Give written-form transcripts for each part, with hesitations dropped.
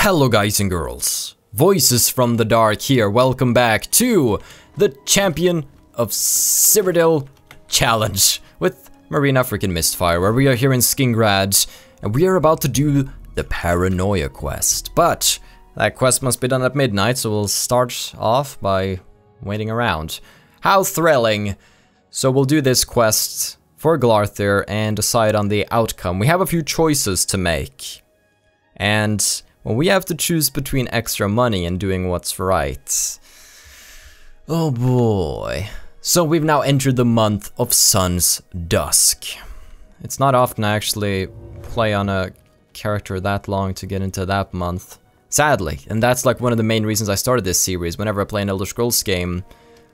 Hello guys and girls, Voices from the Dark here, welcome back to the Champion of Cyrodiil Challenge with Marina Mistfire, where we are here in Skingrad, and we are about to do the Paranoia quest. But that quest must be done at midnight, so we'll start off by waiting around. How thrilling! So we'll do this quest for Glarthir and decide on the outcome. We have a few choices to make, and well, we have to choose between extra money and doing what's right. Oh boy. So we've now entered the month of Sun's Dusk. It's not often I actually play on a character that long to get into that month. Sadly, and that's like one of the main reasons I started this series. Whenever I play an Elder Scrolls game,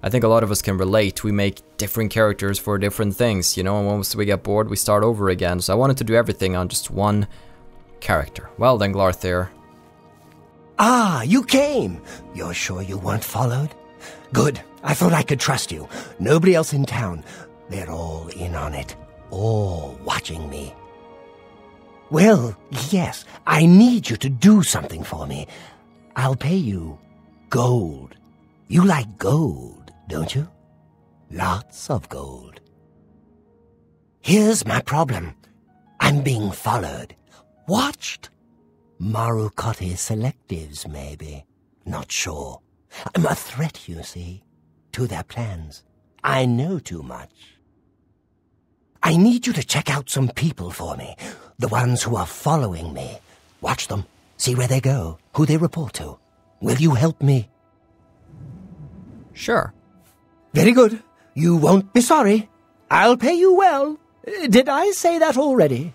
I think a lot of us can relate. We make different characters for different things, you know, and once we get bored, we start over again. So I wanted to do everything on just one character. Well then, Glarthir. Ah, you came! You're sure you weren't followed? Good. I thought I could trust you. Nobody else in town. They're all in on it. All watching me. Well, yes, I need you to do something for me. I'll pay you gold. You like gold, don't you? Lots of gold. Here's my problem. I'm being followed. Watched. Marukotti selectives, maybe. Not sure. I'm a threat, you see, to their plans. I know too much. I need you to check out some people for me. The ones who are following me. Watch them. See where they go. Who they report to. Will you help me? Sure. Very good. You won't be sorry. I'll pay you well. Did I say that already?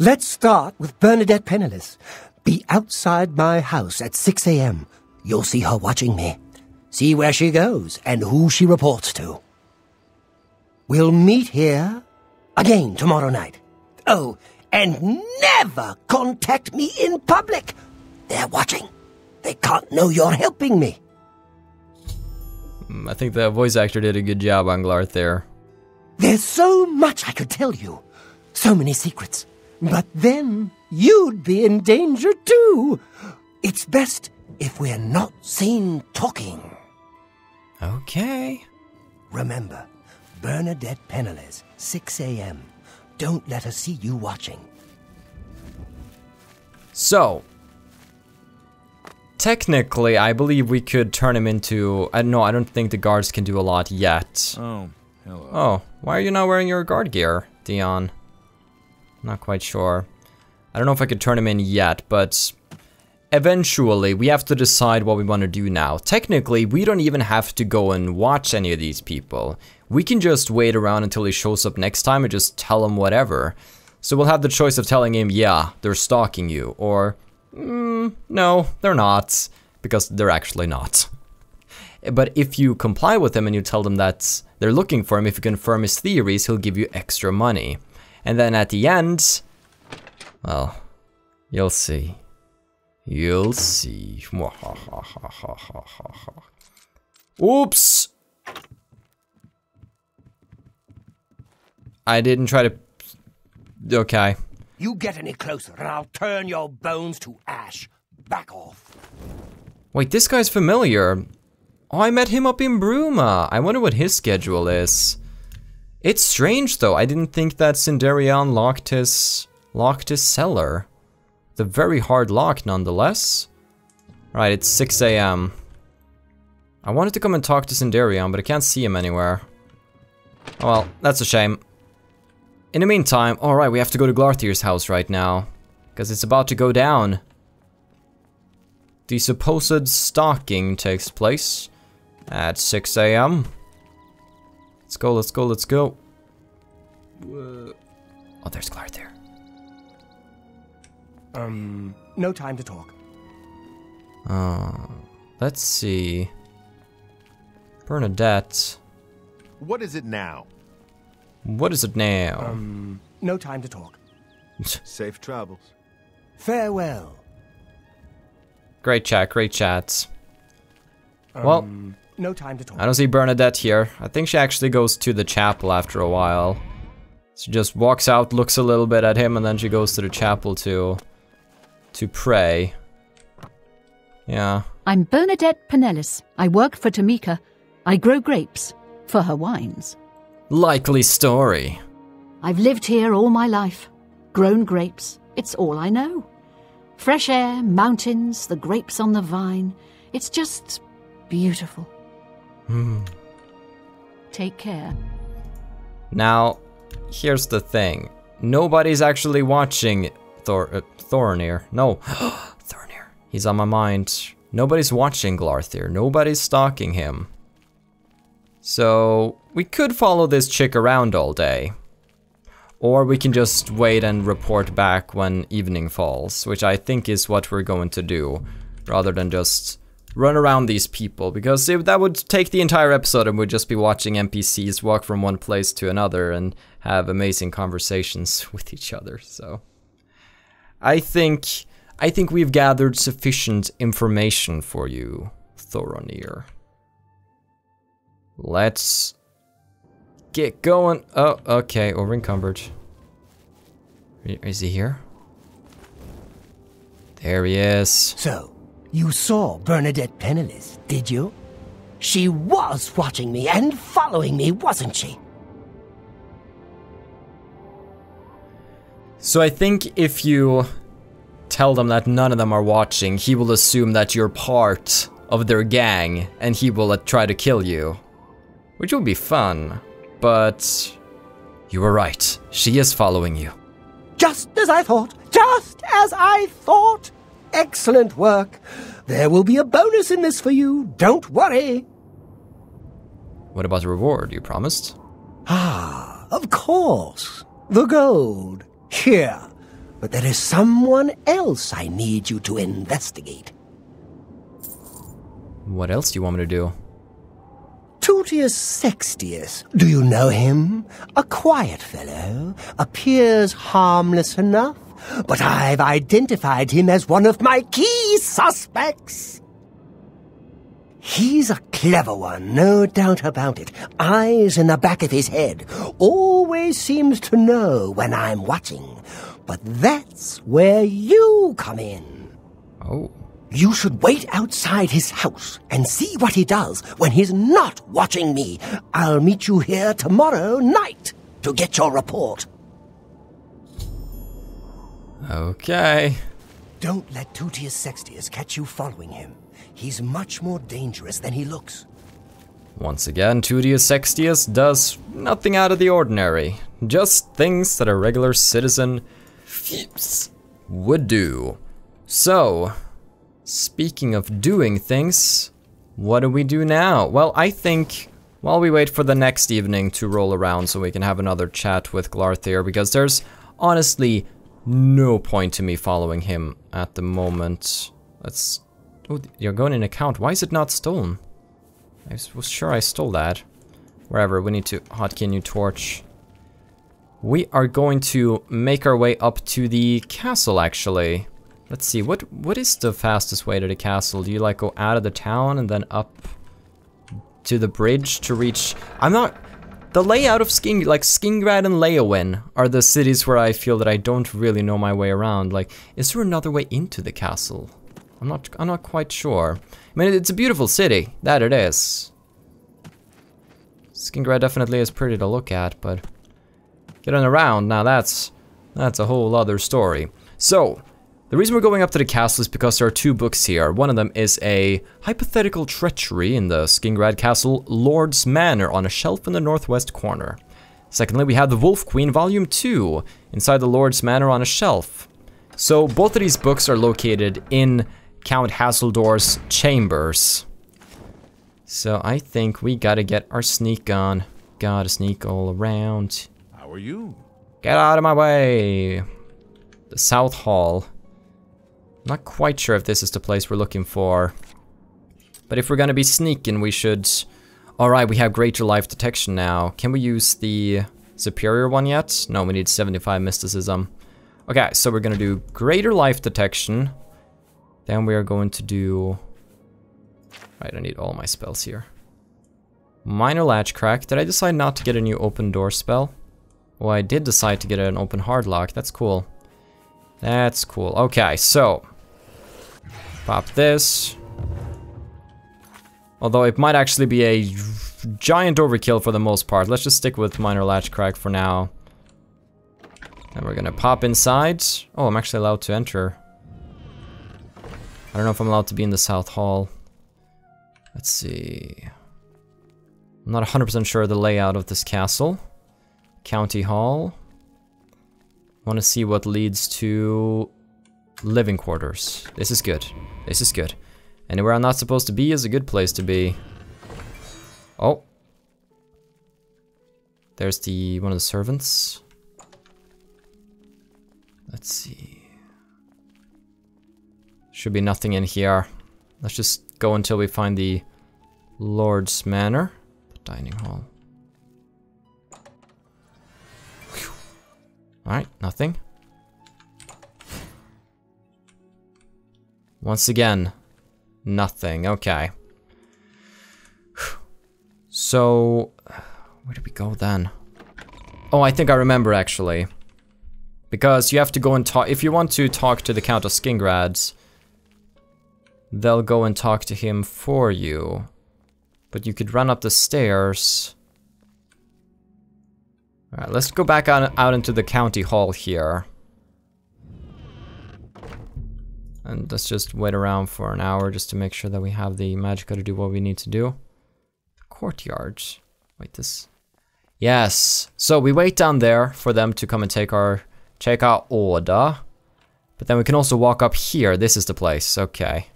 Let's start with Bernadette Penniless. Be outside my house at 6 a.m. You'll see her watching me. See where she goes and who she reports to. We'll meet here again tomorrow night. Oh, and never contact me in public. They're watching. They can't know you're helping me. I think the voice actor did a good job on Glarthir. There's so much I could tell you. So many secrets. But then you'd be in danger too. It's best if we're not seen talking. Okay. Remember, Bernadette Penniless, 6 a.m. Don't let her see you watching. So, technically, I believe we could turn him into... I don't think the guards can do a lot yet. Oh, hello. Oh, why are you not wearing your guard gear, Dion? Not quite sure. I don't know if I could turn him in yet, but eventually we have to decide what we want to do now. Technically, we don't even have to go and watch any of these people. We can just wait around until he shows up next time and just tell him whatever. So we'll have the choice of telling him, yeah, they're stalking you, or no, they're not, because they're actually not. But if you comply with him and you tell them that they're looking for him, if you confirm his theories, he'll give you extra money. And then at the end, well, you'll see. You'll see. Oops! I didn't try to... Okay. You get any closer and I'll turn your bones to ash. Back off. Wait, this guy's familiar. Oh, I met him up in Bruma. I wonder what his schedule is. It's strange though, I didn't think that Sindarion locked his cellar. It's a very hard lock nonetheless. Right, it's 6 a.m. I wanted to come and talk to Sindarion, but I can't see him anywhere. Oh, well, that's a shame. In the meantime, alright, we have to go to Glarthir's house right now, because it's about to go down. The supposed stalking takes place at 6 a.m. Let's go, let's go, let's go. Oh, there's Glarthir. No time to talk. Let's see. Bernadette. What is it now? What is it now? No time to talk. Safe travels. Farewell. Great chat, great chat. Well, no time to talk. I don't see Bernadette here. I think she actually goes to the chapel after a while. She just walks out, looks a little bit at him, and then she goes to the chapel to pray. Yeah. I'm Bernadette Pinellis. I work for Tamika. I grow grapes for her wines. Likely story. I've lived here all my life. Grown grapes. It's all I know. Fresh air, mountains, the grapes on the vine. It's just beautiful. Take care. Now, here's the thing. Nobody's actually watching Thorinir. No, Thorinir. He's on my mind. Nobody's watching Glarthir. Nobody's stalking him. So, we could follow this chick around all day. Or we can just wait and report back when evening falls, which I think is what we're going to do, rather than just run around these people, because that would take the entire episode and we'd just be watching NPCs walk from one place to another and have amazing conversations with each other. So I think we've gathered sufficient information for you, Thorinir. Let's get going. Oh, okay, over-encumbered. Is he here? There he is. So, you saw Bernadette Penniless, did you? She was watching me and following me, wasn't she? So I think if you tell them that none of them are watching, he will assume that you're part of their gang, and he will try to kill you. Which will be fun, but you were right. She is following you. Just as I thought! Just as I thought! Excellent work. There will be a bonus in this for you. Don't worry. What about the reward you promised? Ah, of course. The gold. Here. But there is someone else I need you to investigate. What else do you want me to do? Tutius Sextius. Do you know him? A quiet fellow. Appears harmless enough. But I've identified him as one of my key suspects. He's a clever one, no doubt about it. Eyes in the back of his head. Always seems to know when I'm watching. But that's where you come in. Oh. You should wait outside his house and see what he does when he's not watching me. I'll meet you here tomorrow night to get your report. Okay. Don't let Tutius Sextius catch you following him. He's much more dangerous than he looks. Once again, Tutius Sextius does nothing out of the ordinary. Just things that a regular citizen would do. So, speaking of doing things, what do we do now? Well, I think while we wait for the next evening to roll around so we can have another chat with Glarthir, because there's honestly no point to me following him at the moment. Let's... Oh, you're going in account. Why is it not stolen? I was sure I stole that. Wherever, we need to hotkey a new torch. We are going to make our way up to the castle, actually. Let's see, what is the fastest way to the castle? Do you, like, go out of the town and then up to the bridge to reach... I'm not... The layout of Skingrad and Leowin are the cities where I feel that I don't really know my way around. Like, is there another way into the castle? I'm not quite sure. I mean, it's a beautiful city, that it is. Skingrad definitely is pretty to look at, but getting around, now that's a whole other story. So, the reason we're going up to the castle is because there are two books here. One of them is a hypothetical treachery in the Skingrad Castle Lord's Manor on a shelf in the northwest corner. Secondly, we have the Wolf Queen Volume 2 inside the Lord's Manor on a shelf. So both of these books are located in Count Hasseldor's chambers. So I think we gotta get our sneak on. Gotta sneak all around. How are you? Get out of my way. The South Hall. Not quite sure if this is the place we're looking for. But if we're gonna be sneaking, we should... Alright, we have greater life detection now. Can we use the superior one yet? No, we need 75 mysticism. Okay, so we're gonna do greater life detection. Then we are going to do... Right, I need all my spells here. Minor latch crack. Did I decide not to get a new open door spell? Well, I did decide to get an open hard lock. That's cool. That's cool. Okay, so... Pop this. Although it might actually be a giant overkill for the most part. Let's just stick with minor latch crack for now. And we're gonna pop inside. Oh, I'm actually allowed to enter. I don't know if I'm allowed to be in the South Hall. Let's see. I'm not 100% sure of the layout of this castle. County Hall. Want to see what leads to living quarters. This is good. This is good. Anywhere I'm not supposed to be is a good place to be. Oh. There's one of the servants. Let's see. Should be nothing in here. Let's just go until we find the Lord's Manor. The dining hall. Alright, nothing. Once again, nothing. Okay. So, where did we go then? Oh, I think I remember actually. Because you have to go and talk, if you want to talk to the Count of Skingrad, they'll go and talk to him for you. But you could run up the stairs. Alright, let's go back out into the county hall here. And let's just wait around for an hour just to make sure that we have the magicka to do what we need to do. The courtyard. Wait, this... Yes! So we wait down there for them to come and check our order. But then we can also walk up here. This is the place. Okay.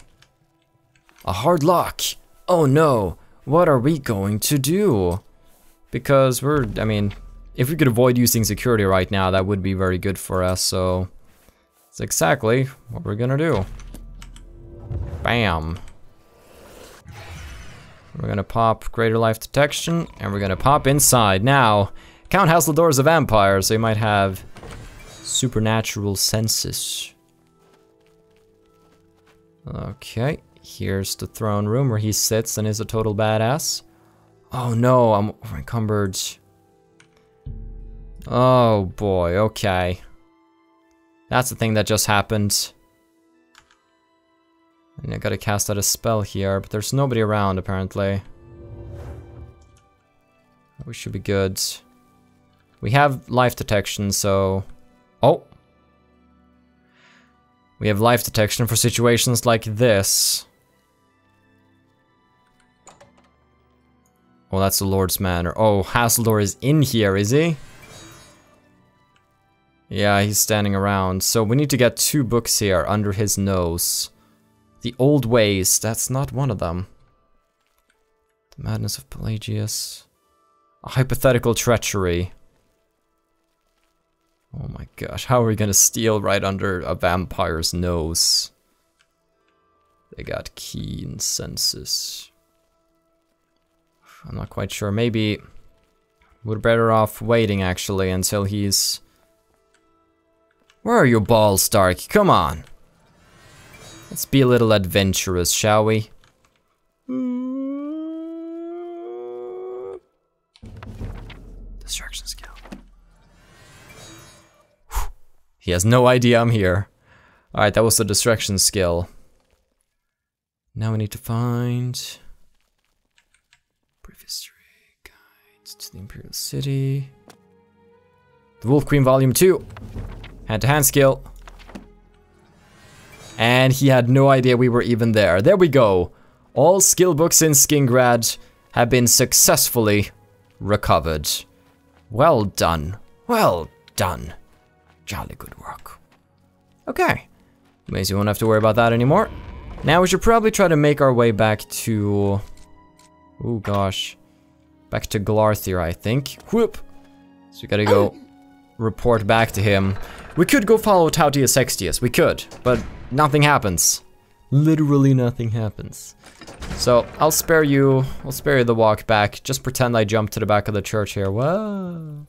A hard lock! Oh no! What are we going to do? Because I mean... If we could avoid using security right now, that would be very good for us, so... That's exactly what we're gonna do. Bam. We're gonna pop greater life detection, and we're gonna pop inside. Now, Count Hasseldor is a vampire, so he might have supernatural senses. Okay, here's the throne room where he sits and is a total badass. Oh no, I'm encumbered. Oh boy, okay. That's the thing that just happened. And I gotta cast out a spell here, but there's nobody around apparently. We should be good. We have life detection, so... Oh! We have life detection for situations like this. Oh, that's the Lord's Manor. Oh, Hasseldor is in here, is he? Yeah, he's standing around. So we need to get 2 books here under his nose. The Old Ways, that's not one of them. The Madness of Pelagius. A Hypothetical Treachery. Oh my gosh, how are we gonna steal right under a vampire's nose? They got keen senses. I'm not quite sure, maybe we're better off waiting actually until he's... Where are your balls, Dark? Come on. Let's be a little adventurous, shall we? Distraction skill. He has no idea I'm here. Alright, that was the distraction skill. Now we need to find... Brief history, guides to the Imperial City. The Wolf Queen Volume 2. Hand-to-hand skill. And he had no idea we were even there. There we go. All skill books in Skingrad have been successfully recovered. Well done. Well done. Jolly good work. Okay. Means you won't have to worry about that anymore. Now we should probably try to make our way back to... Oh gosh. Back to Glarthir, I think. Whoop. So we gotta go report back to him. We could go follow Tautius Sextius, we could, but nothing happens. Literally nothing happens. So I'll spare you the walk back. Just pretend I jumped to the back of the church here. Whoa.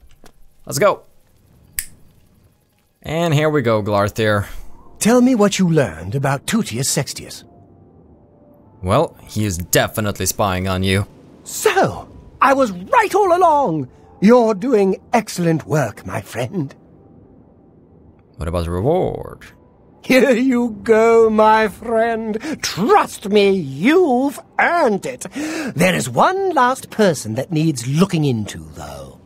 Let's go. And here we go, Glarthir. Tell me what you learned about Tautius Sextius. Well, he is definitely spying on you. So, I was right all along. You're doing excellent work, my friend. What about the reward? Here you go, my friend. Trust me, you've earned it. There is one last person that needs looking into, though.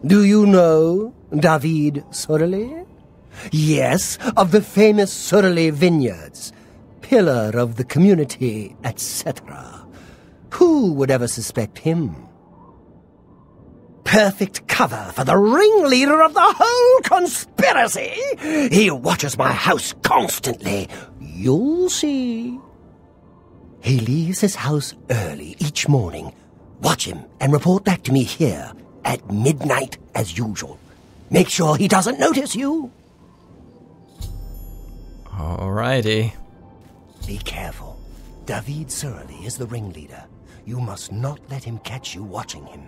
Do you know David Cyrodiil? Yes, of the famous Cyrodiil vineyards. Pillar of the community, etc. Who would ever suspect him? Perfect cover for the ringleader of the whole conspiracy. He watches my house constantly. You'll see. He leaves his house early each morning. Watch him and report back to me here at midnight as usual. Make sure he doesn't notice you. Alrighty. Be careful. David Cyrodiil is the ringleader. You must not let him catch you watching him.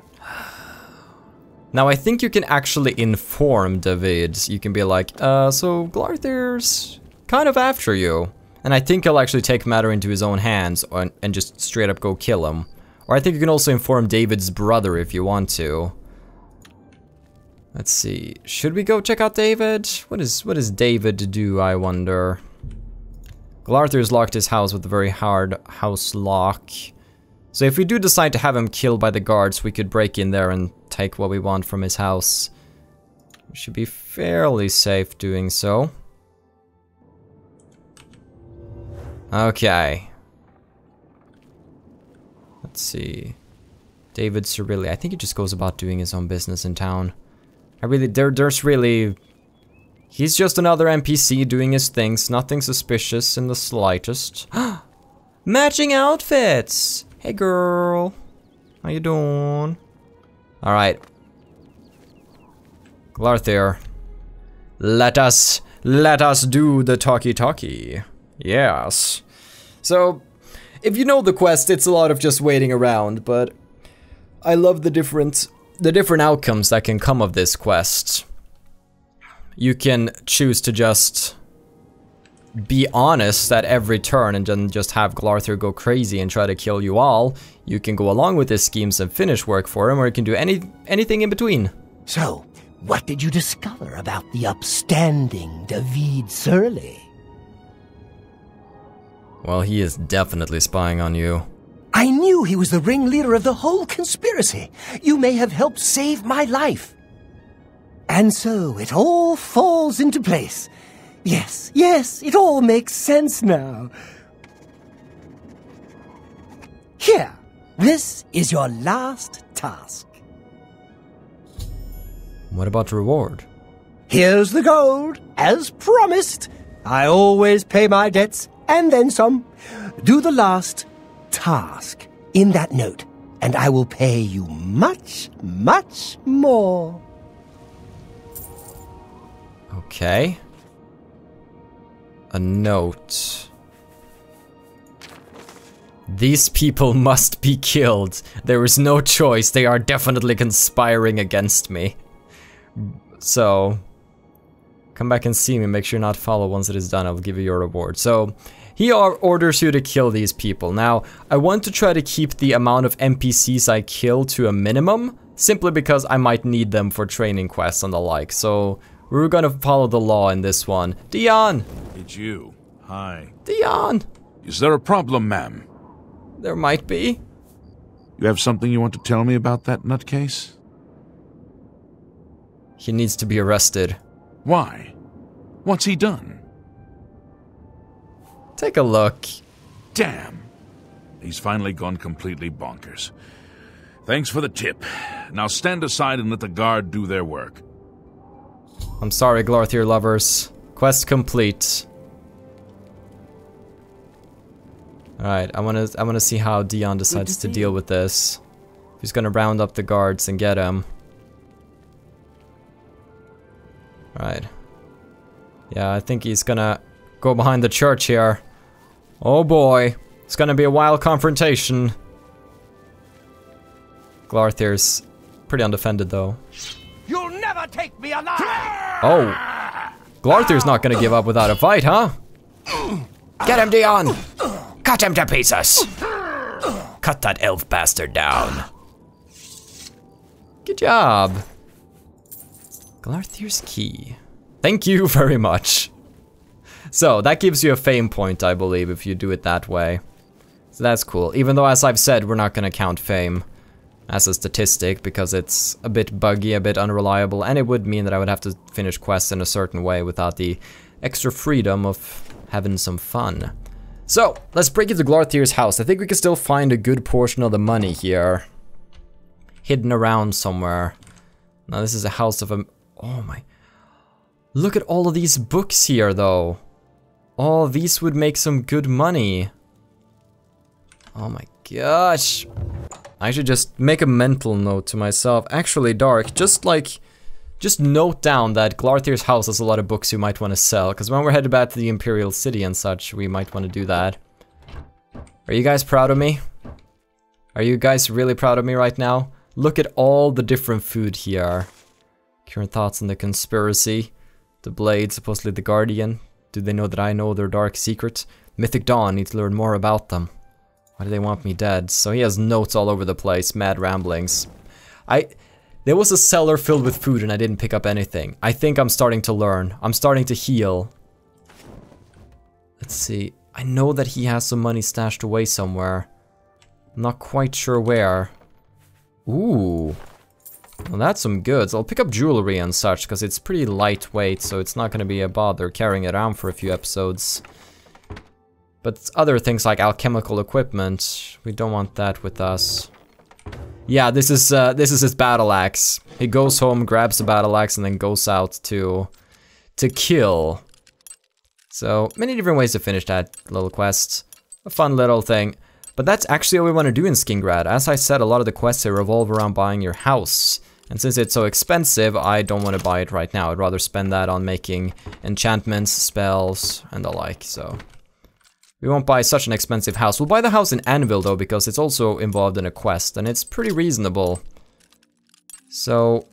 Now I think you can actually inform David. You can be like, so Glarthir's kind of after you. And I think he'll actually take matter into his own hands and just straight up go kill him. Or I think you can also inform David's brother if you want to. Let's see, should we go check out David? What does David do, I wonder? Glarthir's locked his house with a very hard house lock. So if we do decide to have him killed by the guards, we could break in there and take what we want from his house. We should be fairly safe doing so. Okay. Let's see. David Cyrodiil, I think he just goes about doing his own business in town. There's really... He's just another NPC doing his things, nothing suspicious in the slightest. Matching outfits! Hey girl, how you doing? Alright. Glarthir. Let us do the talkie-talkie. Yes. So, if you know the quest, it's a lot of just waiting around, but I love the different outcomes that can come of this quest. You can choose to just be honest at every turn and then just have Glarthir go crazy and try to kill you all. You can go along with his schemes and finish work for him, or you can do anything in between. So, what did you discover about the upstanding David Cyrodiil? Well, he is definitely spying on you. I knew he was the ringleader of the whole conspiracy. You may have helped save my life. And so it all falls into place. Yes, it all makes sense now. Here, this is your last task. What about the reward? Here's the gold, as promised. I always pay my debts, and then some. Do the last task in that note, and I will pay you much, much more. Okay. A note. These people must be killed. There is no choice. They are definitely conspiring against me. So, come back and see me. Make sure not follow once it is done. I'll give you your reward. So, he orders you to kill these people. Now, I want to try to keep the amount of NPCs I kill to a minimum, simply because I might need them for training quests and the like. So, we're gonna follow the law in this one. Dion! It's you. Hi. Dion! Is there a problem, ma'am? There might be. You have something you want to tell me about that nutcase? He needs to be arrested. Why? What's he done? Take a look. Damn. He's finally gone completely bonkers. Thanks for the tip. Now stand aside and let the guard do their work. I'm sorry, Glarthir lovers. Quest complete. Alright, I wanna see how Dion decides to deal with this. He's gonna round up the guards and get him. Alright. Yeah, I think he's gonna go behind the church here. Oh boy. It's gonna be a wild confrontation. Glarthir's pretty undefended though. You'll never take me alive! Oh. Glarthir's not gonna give up without a fight, huh? Get him, Dion! Cut him to pieces! Cut that elf bastard down. Good job. Glarthir's key. Thank you very much. So, that gives you a fame point, I believe, if you do it that way. So that's cool. Even though, as I've said, we're not gonna count fame as a statistic, because it's a bit buggy, a bit unreliable, and it would mean that I would have to finish quests in a certain way without the extra freedom of having some fun. So, let's break into Glarthir's house. I think we can still find a good portion of the money here. Hidden around somewhere. Now this is a house of a... Oh my... Look at all of these books here, though. Oh, these would make some good money. Oh my gosh. I should just make a mental note to myself. Actually, Dark, just note down that Glarthir's house has a lot of books you might want to sell, because when we're headed back to the Imperial City and such, we might want to do that. Are you guys proud of me? Are you guys really proud of me right now? Look at all the different food here. Current thoughts on the conspiracy. The Blade, supposedly the Guardian. Do they know that I know their dark secret? Mythic Dawn, need to learn more about them. Why do they want me dead? So he has notes all over the place, mad ramblings. There was a cellar filled with food and I didn't pick up anything. I think I'm starting to learn. I'm starting to heal. Let's see. I know that he has some money stashed away somewhere. I'm not quite sure where. Ooh. Well, that's some goods. I'll pick up jewelry and such, because it's pretty lightweight, so it's not going to be a bother carrying it around for a few episodes. But other things like alchemical equipment, we don't want that with us. Yeah, this is his battle axe. He goes home, grabs the battle axe, and then goes out to kill. So, many different ways to finish that little quest. A fun little thing. But that's actually what we want to do in Skingrad. As I said, a lot of the quests here revolve around buying your house. And since it's so expensive, I don't want to buy it right now. I'd rather spend that on making enchantments, spells, and the like, so... We won't buy such an expensive house. We'll buy the house in Anvil, though, because it's also involved in a quest, and it's pretty reasonable. So,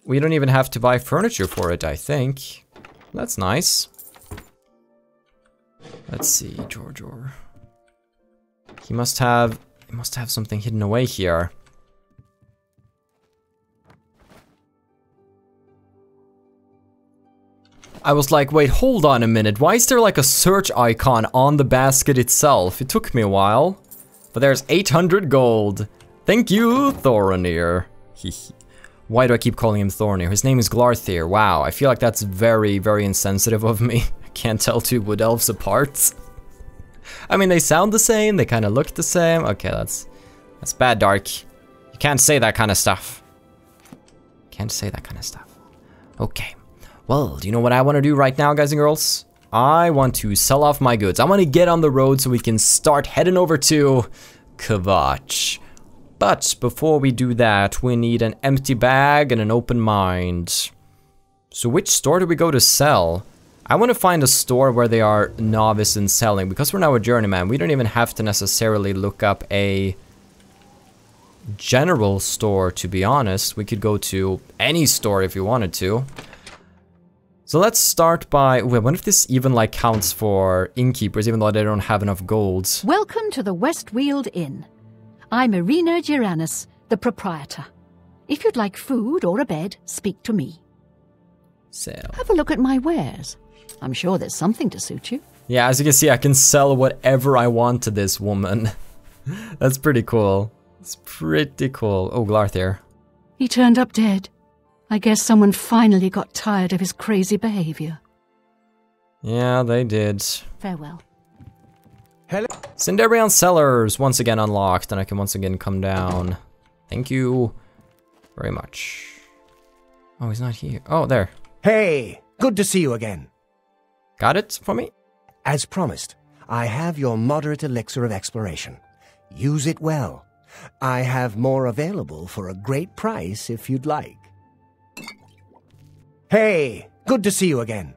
we don't even have to buy furniture for it, I think. That's nice. Let's see, Jorjor. He must have something hidden away here. I was like, wait, hold on a minute. Why is there like a search icon on the basket itself? It took me a while. But there's 800 gold. Thank you, Thorinir. Why do I keep calling him Thorinir? His name is Glarthir. Wow, I feel like that's very, very insensitive of me. I can't tell two wood elves apart. I mean, they sound the same, they kind of look the same. Okay, that's bad, Dark. You can't say that kind of stuff. Can't say that kind of stuff. Okay. Well, do you know what I want to do right now, guys and girls? I want to sell off my goods. I want to get on the road so we can start heading over to Kvatch. But before we do that, we need an empty bag and an open mind. So which store do we go to sell? I want to find a store where they are novice in selling. Because we're now a journeyman, we don't even have to necessarily look up a general store, to be honest. We could go to any store if we wanted to. So let's start by... Wait, what if this even like counts for innkeepers, even though they don't have enough gold? Welcome to the Westweald Inn. I'm Marina Mistfire, the proprietor. If you'd like food or a bed, speak to me. Sell. Have a look at my wares. I'm sure there's something to suit you. Yeah, as you can see, I can sell whatever I want to this woman. That's pretty cool. It's pretty cool. Oh, Glarthir. He turned up dead. I guess someone finally got tired of his crazy behavior. Yeah, they did. Farewell. Hello. Sindarian Cellars once again unlocked, and I can once again come down. Thank you very much. Oh, he's not here. Oh, there. Hey, good to see you again. Got it for me? As promised, I have your moderate elixir of exploration. Use it well. I have more available for a great price if you'd like. Hey, good to see you again.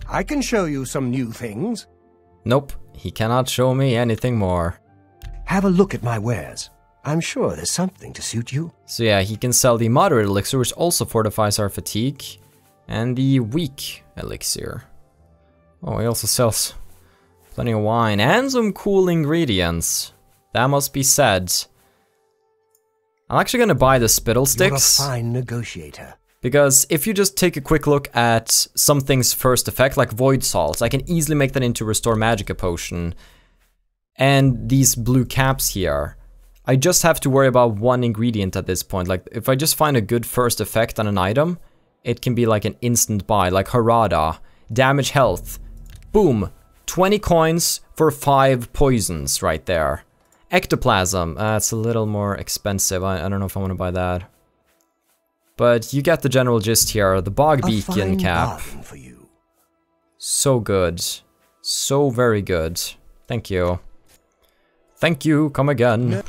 I can show you some new things. Nope, he cannot show me anything more. Have a look at my wares. I'm sure there's something to suit you. So yeah, he can sell the moderate elixir, which also fortifies our fatigue, and the weak elixir. Oh, he also sells plenty of wine and some cool ingredients. That must be said. I'm actually gonna buy the spittle sticks. You're a fine negotiator. Because if you just take a quick look at something's first effect, like Void Salts, I can easily make that into Restore Magicka Potion. And these blue caps here, I just have to worry about one ingredient at this point. Like, if I just find a good first effect on an item, it can be like an instant buy, like Harada, damage health, boom, 20 coins for 5 poisons right there. Ectoplasm, it's a little more expensive, I don't know if I want to buy that. But you get the general gist here, the Bog Beacon cap. For you. So good, so very good, thank you. Thank you, come again.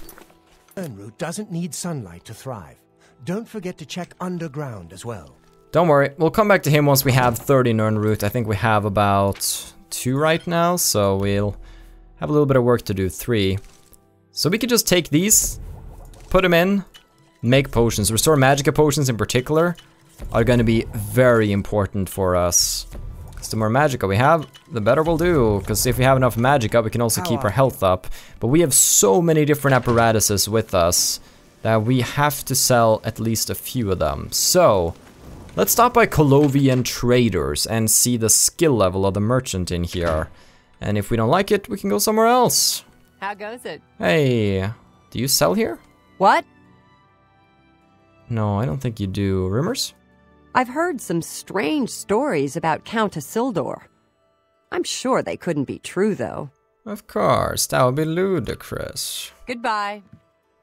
Nernroot doesn't need sunlight to thrive. Don't forget to check underground as well. Don't worry, we'll come back to him once we have 30 Nernroot. I think we have about 2 right now, so we'll have a little bit of work to do, 3. So we could just take these, put them in, make potions. Restore Magicka Potions in particular are going to be very important for us. Because the more Magicka we have, the better we'll do. Because if we have enough Magicka, we can also keep our health up. But we have so many different apparatuses with us that we have to sell at least a few of them. So, let's stop by Colovian Traders and see the skill level of the merchant in here. And if we don't like it, we can go somewhere else. How goes it? Hey, do you sell here? What? No, I don't think you do. Rumors? I've heard some strange stories about Count Isildur. I'm sure they couldn't be true, though. Of course, that would be ludicrous. Goodbye.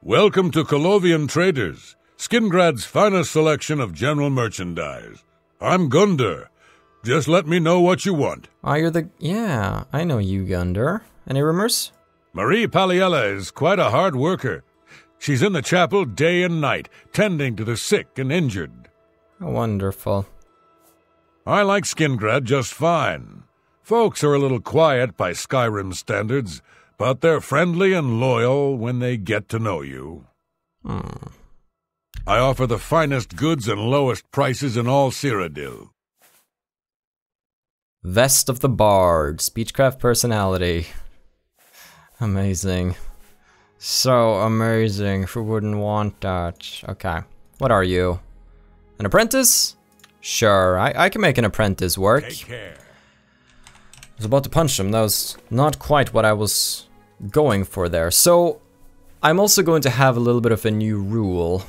Welcome to Colovian Traders, Skingrad's finest selection of general merchandise. I'm Gunder. Just let me know what you want. Oh, you're the... Yeah, I know you, Gunder. Any rumors? Marie Paliella is quite a hard worker. She's in the chapel day and night, tending to the sick and injured. Wonderful. I like Skingrad just fine. Folks are a little quiet by Skyrim standards, but they're friendly and loyal when they get to know you. I offer the finest goods and lowest prices in all Cyrodiil. Vest of the Bard, Speechcraft personality. Amazing. So amazing, who wouldn't want that? Okay, what are you? An apprentice? Sure, I can make an apprentice work. Take care. I was about to punch him, that was not quite what I was going for there. So, I'm also going to have a little bit of a new rule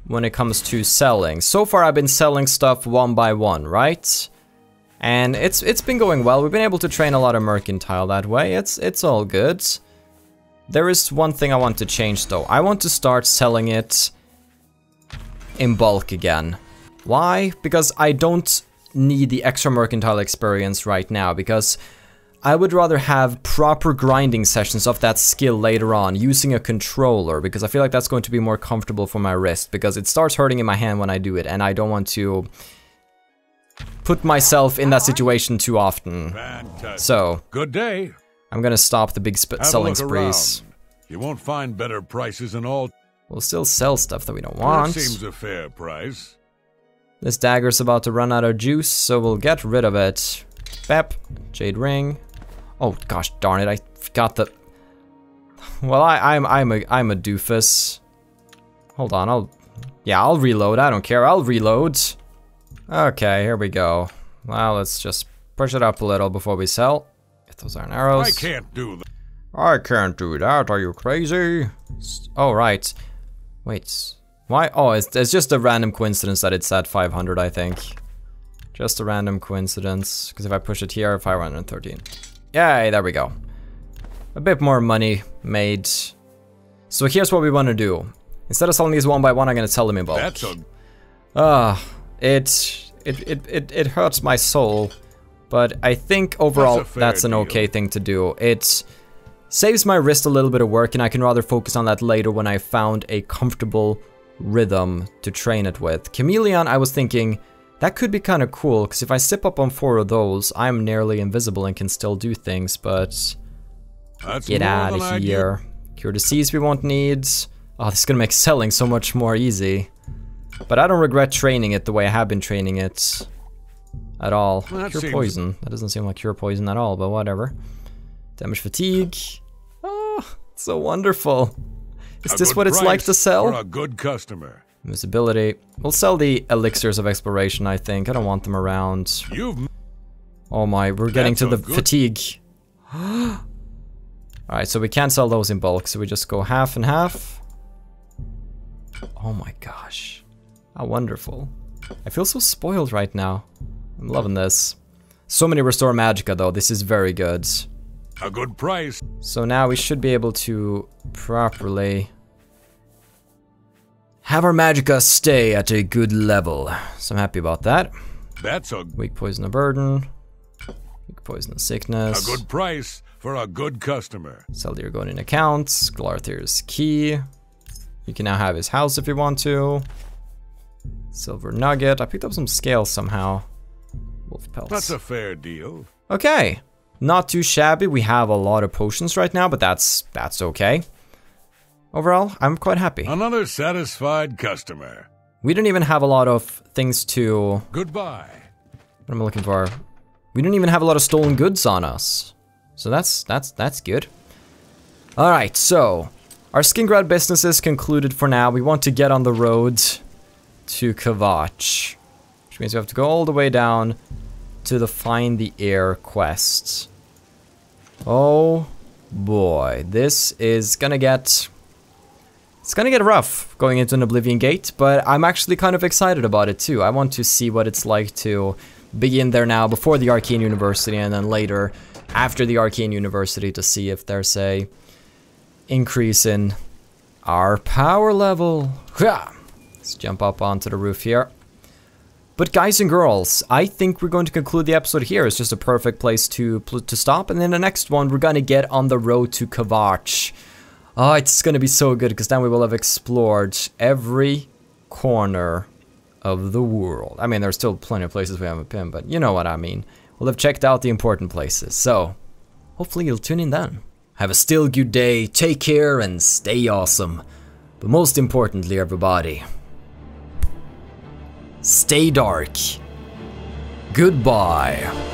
when it comes to selling. So far I've been selling stuff one by one, right? And it's been going well. We've been able to train a lot of mercantile that way. It's all good. There is one thing I want to change though. I want to start selling it in bulk again. Why? Because I don't need the extra mercantile experience right now, because I would rather have proper grinding sessions of that skill later on using a controller, because I feel like that's going to be more comfortable for my wrist, because it starts hurting in my hand when I do it and I don't want to put myself in that situation too often. Fantastic. So, good day. I'm gonna stop the big selling sprees. Around. You won't find better prices in all. We'll still sell stuff that we don't want. That seems a fair price. This dagger's about to run out of juice, so we'll get rid of it. Bep, jade ring. Oh gosh darn it! I forgot the. Well, I'm a doofus. Hold on, I'll reload. I don't care. I'll reload. Okay, here we go. Well, let's just push it up a little before we sell. Get those iron arrows. I can't do that. I can't do that. Are you crazy? Oh right. Wait. Why? Oh, it's just a random coincidence that it's at 500, I think. Just a random coincidence. Because if I push it here, 513. Yay, there we go. A bit more money made. So here's what we want to do. Instead of selling these one by one, I'm going to sell them in bulk. That's a... It hurts my soul. But I think overall that's an okay thing to do. It saves my wrist a little bit of work, and I can rather focus on that later when I found a comfortable rhythm to train it with. Chameleon, I was thinking, that could be kind of cool, because if I sip up on 4 of those, I'm nearly invisible and can still do things, but... That's get out of here. Cure disease we won't need. Oh, this is gonna make selling so much more easy. But I don't regret training it the way I have been training it at all. Well, Cure poison. That doesn't seem like cure poison at all, but whatever. Damage fatigue. Oh, so wonderful. Is this what it's like to sell? For a good customer. Invisibility. We'll sell the elixirs of exploration, I think. I don't want them around. Oh my, we're getting to the fatigue. Alright, so we can't sell those in bulk, so we just go half and half. Oh my gosh. How wonderful. I feel so spoiled right now. I'm loving this. So many restore magicka though, this is very good. A good price. So now we should be able to properly have our magicka stay at a good level. So I'm happy about that. That's a weak poison of burden. Weak poison of sickness. A good price for a good customer. Sell your going in accounts. Glarthir's key. You can now have his house if you want to. Silver nugget. I picked up some scales somehow. Wolf pelts. That's a fair deal. Okay. Not too shabby. We have a lot of potions right now, but that's okay. Overall, I'm quite happy. Another satisfied customer. We don't even have a lot of things to... Goodbye. What am I looking for? We don't even have a lot of stolen goods on us. So that's good. Alright, so our Skingrad business is concluded for now. We want to get on the road to Kvatch, which means we have to go all the way down to the Find the Air quest. Oh boy, this is gonna get... It's gonna get rough going into an Oblivion Gate, but I'm actually kind of excited about it too. I want to see what it's like to begin there now before the Arcane University, and then later after the Arcane University to see if there's a increase in our power level. Let's jump up onto the roof here. But guys and girls, I think we're going to conclude the episode here. It's just a perfect place to stop, and then the next one we're gonna get on the road to Kvatch. Oh, it's gonna be so good, because then we will have explored every corner of the world. I mean, there's still plenty of places we haven't been, but you know what I mean. We'll have checked out the important places, so hopefully you'll tune in then. Have a still good day, take care, and stay awesome. But most importantly, everybody, stay dark. Goodbye.